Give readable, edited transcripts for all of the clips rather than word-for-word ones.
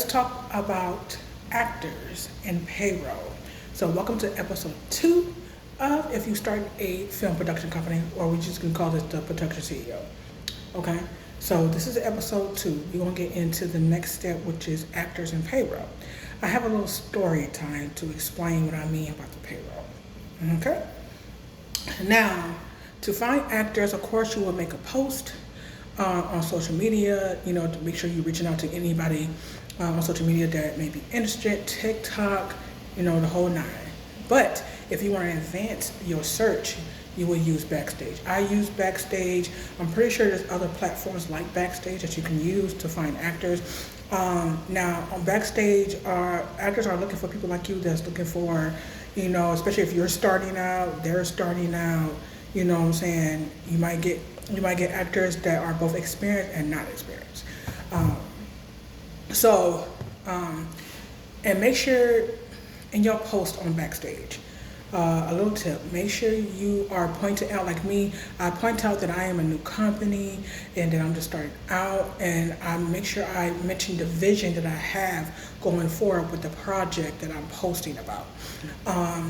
let's talk about actors and payroll. So welcome to episode 2 of if you start a film production company, or we just can call this the production CEO. Okay, so this is episode 2. We're going to get into the next step, which is actors and payroll. I have a little story time to explain what I mean about the payroll. Okay, now to find actors, of course, you will make a post on social media, to make sure you're reaching out to anybody on social media that may be interested, TikTok, the whole nine. But if you want to advance your search, you will use Backstage. I use Backstage. I'm pretty sure there's other platforms like Backstage that you can use to find actors. Now, on Backstage, actors are looking for people like you that's looking for, especially if you're starting out, they're starting out, you know what I'm saying? You might get actors that are both experienced and not experienced. And make sure in your post on Backstage, a little tip, make sure you are pointing out, like me, I point out that I am a new company and that I'm just starting out, and I make sure I mention the vision that I have going forward with the project that I'm posting about.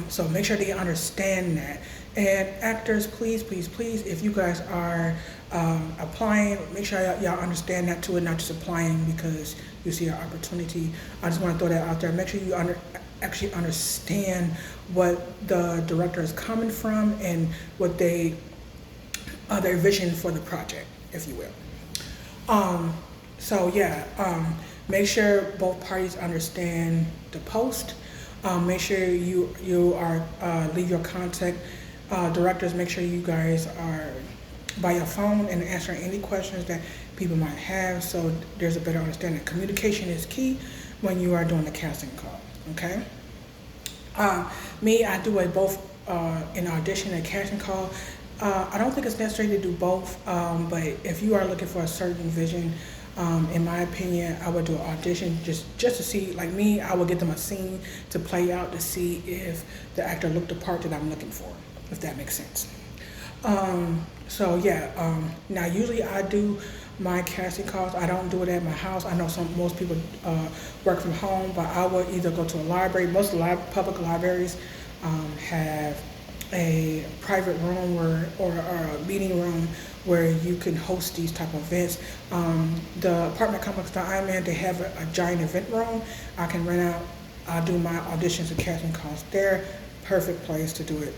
So make sure they understand that. And actors, please, if you guys are applying, make sure y'all understand that too, and not just applying because you see an opportunity. I just want to throw that out there. Make sure you actually understand what the director is coming from and what their vision for the project, if you will. Make sure both parties understand the post. Make sure you are leave your contact. Directors, make sure you guys are by your phone and answering any questions that people might have, so there's a better understanding. Communication is key when you are doing the casting call. Okay. I do a both in audition and casting call. I don't think it's necessary to do both, but if you are looking for a certain vision, in my opinion, I would do an audition just to see. Like me, I would give them a scene to play out to see if the actor looked the part that I'm looking for, if that makes sense. Now usually I do my casting calls. I don't do it at my house. I know most people work from home, but I would either go to a library. Most public libraries have a private room or a meeting room where you can host these type of events. The apartment complex that I'm in, they have a giant event room. I can rent out. I do my auditions and casting calls there. Perfect place to do it.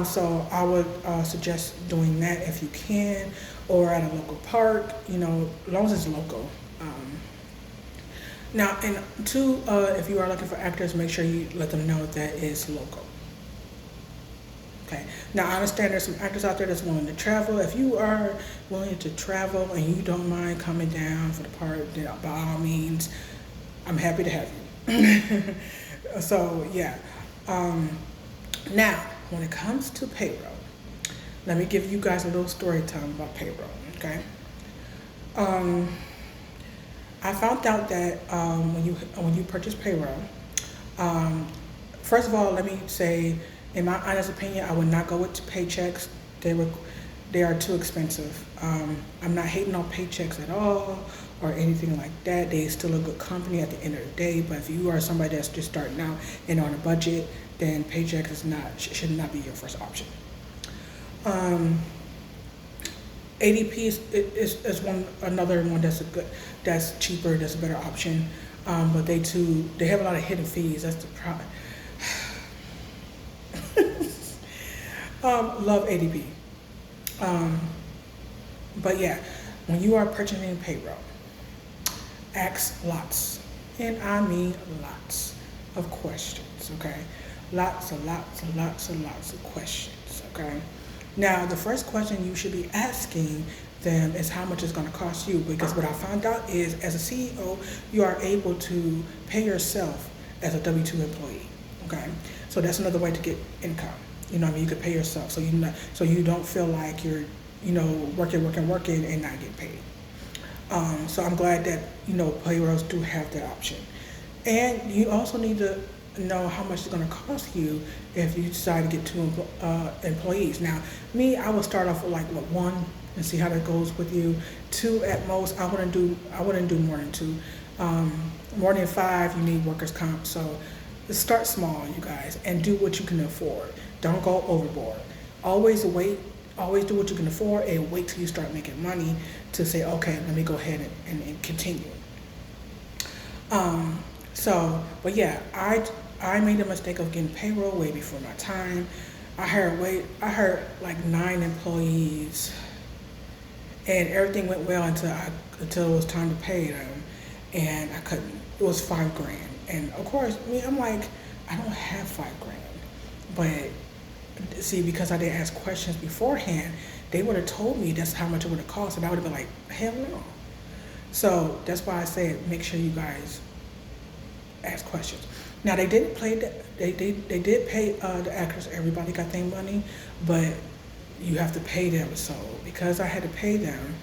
So I would suggest doing that if you can, or at a local park, as long as it's local. Now, and two, if you are looking for actors, make sure you let them know that it's local. Okay. Now, I understand there's some actors out there that's willing to travel. If you are willing to travel and you don't mind coming down for the part, then by all means, I'm happy to have you. Now, when it comes to payroll, let me give you guys a little story time about payroll, okay? I found out that when you purchase payroll, first of all, let me say, in my honest opinion, I would not go with paychecks. They are too expensive. I'm not hating on paychecks at all or anything like that. They're still a good company at the end of the day, but if you are somebody that's just starting out and on a budget, then paycheck should not be your first option. ADP is another one that's cheaper, that's a better option. But they have a lot of hidden fees. That's the problem. Love ADP. But yeah, when you are purchasing payroll, ask lots, and I mean lots of questions, okay? Lots of questions, okay? Now, the first question you should be asking them is how much it's going to cost you, because what I found out is as a CEO, you are able to pay yourself as a W-2 employee, okay? So that's another way to get income. You could pay yourself, so you don't feel like you're, working and not getting paid. So I'm glad that, payrolls do have that option. And you also need to know how much it's going to cost you if you decide to get 2 employees. Now, me, I would start off with one and see how that goes with you. 2 at most. I wouldn't do more than 2. More than 5, you need workers' comp. So start small, you guys, and do what you can afford. Don't go overboard. Always wait. Always do what you can afford and wait till you start making money to say, okay, let me go ahead and continue. But yeah, I made the mistake of getting payroll way before my time. I hired like 9 employees, and everything went well until it was time to pay them, and I couldn't. It was 5 grand, and of course, I'm like, I don't have 5 grand, but see, because I didn't ask questions beforehand, they would have told me that's how much it would have cost, and I would have been like, hell no. So that's why I said make sure you guys ask questions. Now they didn't play they did pay the actors. Everybody got their money, but you have to pay them. So because I had to pay them,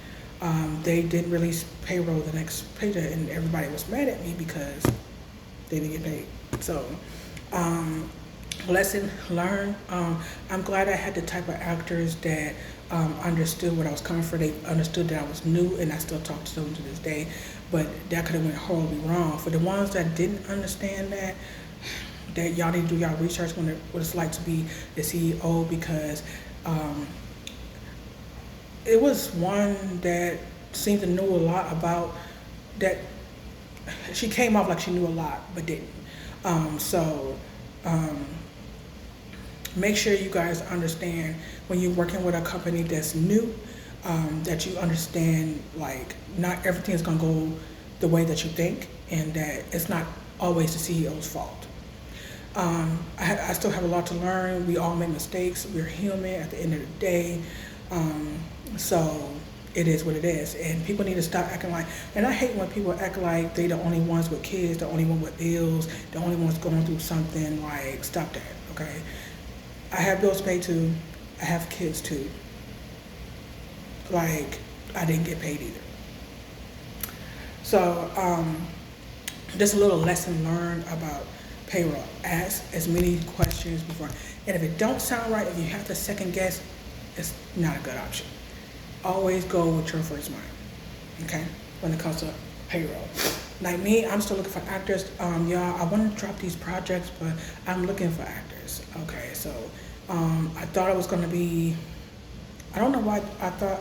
they didn't release payroll the next payday, and everybody was mad at me because they didn't get paid. So lesson learned. I'm glad I had the type of actors that understood what I was coming for. They understood that I was new, and I still talk to them to this day. But that could have went horribly wrong. For the ones that didn't understand that y'all need to do y'all research on what it's like to be the CEO, because it was one that seemed to know a lot about that. She came off like she knew a lot, but didn't. So make sure you guys understand when you're working with a company that's new, that you understand like not everything is gonna go the way that you think, and that it's not always the CEO's fault. I still have a lot to learn. We all make mistakes. We're human at the end of the day. So it is what it is, and people need to stop acting like. And I hate when people act like they the only ones with kids, the only one with bills, the only ones going through something. Like, stop that, okay? I have bills paid too. I have kids too. Like, I didn't get paid either. So just a little lesson learned about payroll. Ask as many questions before, and if it don't sound right, if you have to second guess, it's not a good option. Always go with your first mind, okay, when it comes to payroll. Like me, I'm still looking for actors. Y'all, I want to drop these projects, but I'm looking for actors. Okay, so I thought it was going to be, I don't know why I thought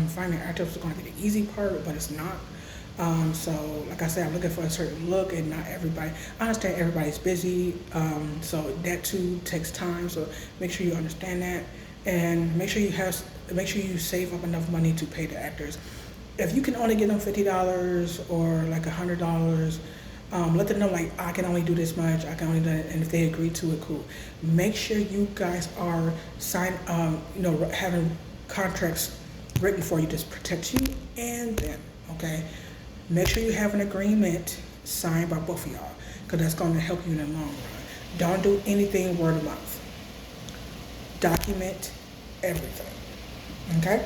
finding actors was going to be the easy part, but it's not. So like I said, I'm looking for a certain look, and not everybody. I understand everybody's busy, so that too takes time. So make sure you understand that, and make sure you save up enough money to pay the actors. If you can only give them $50 or like $100, let them know like, I can only do this much. I can only do that, and if they agree to it, cool. Make sure you guys are having contracts written for you to protect you and them. Okay. Make sure you have an agreement signed by both of y'all, because that's going to help you in the long run. Don't do anything word of mouth. Document everything. Okay?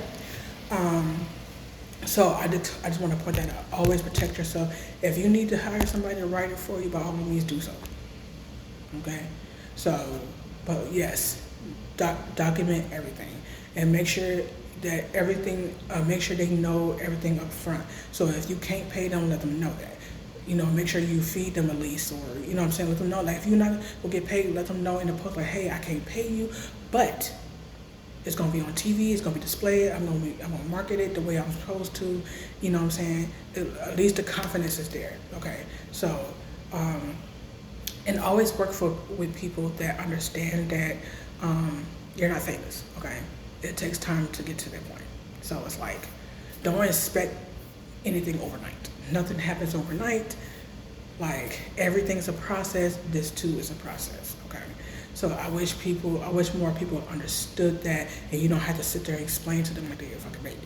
So I just want to point that out. Always protect yourself. If you need to hire somebody to write it for you, by all means do so. Okay? So, but yes, document everything, and make sure that everything, make sure they know everything up front. So if you can't pay them, let them know that. Make sure you feed them at least, or, what I'm saying, let them know, like, if you're not gonna get paid, let them know in the post, like, hey, I can't pay you, but it's gonna be on TV, it's gonna be displayed, I'm gonna market it the way I'm supposed to, you know what I'm saying? At least the confidence is there, okay? So, and always work with people that understand that you're not famous, okay? It takes time to get to that point. So it's like, don't expect anything overnight. Nothing happens overnight. Like, everything's a process. This too is a process, okay? So I wish more people understood that, and you don't have to sit there and explain to them like they're a fucking baby.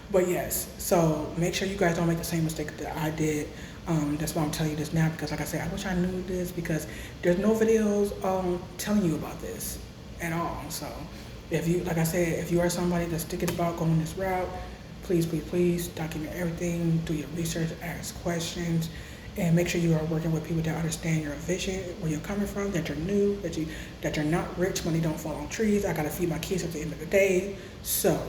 But yes, so make sure you guys don't make the same mistake that I did. That's why I'm telling you this now, because like I said, I wish I knew this, because there's no videos telling you about this at all. So if you, like I said, if you are somebody that's thinking about going this route, please document everything, do your research, ask questions, and make sure you are working with people that understand your vision, where you're coming from, that you're new, that you're not rich, money don't fall on trees. I gotta feed my kids at the end of the day. So,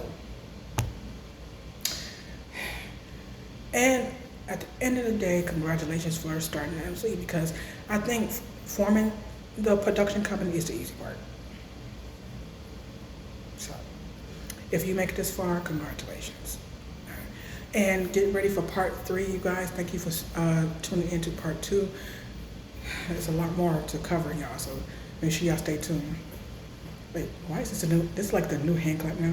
and at the end of the day, congratulations for starting an MC, because I think forming the production company is the easy part. So, if you make it this far, congratulations. All right. And get ready for part 3, you guys. Thank you for tuning into part 2. There's a lot more to cover, y'all, so make sure y'all stay tuned. Wait, why is this this is like the new hand clap now?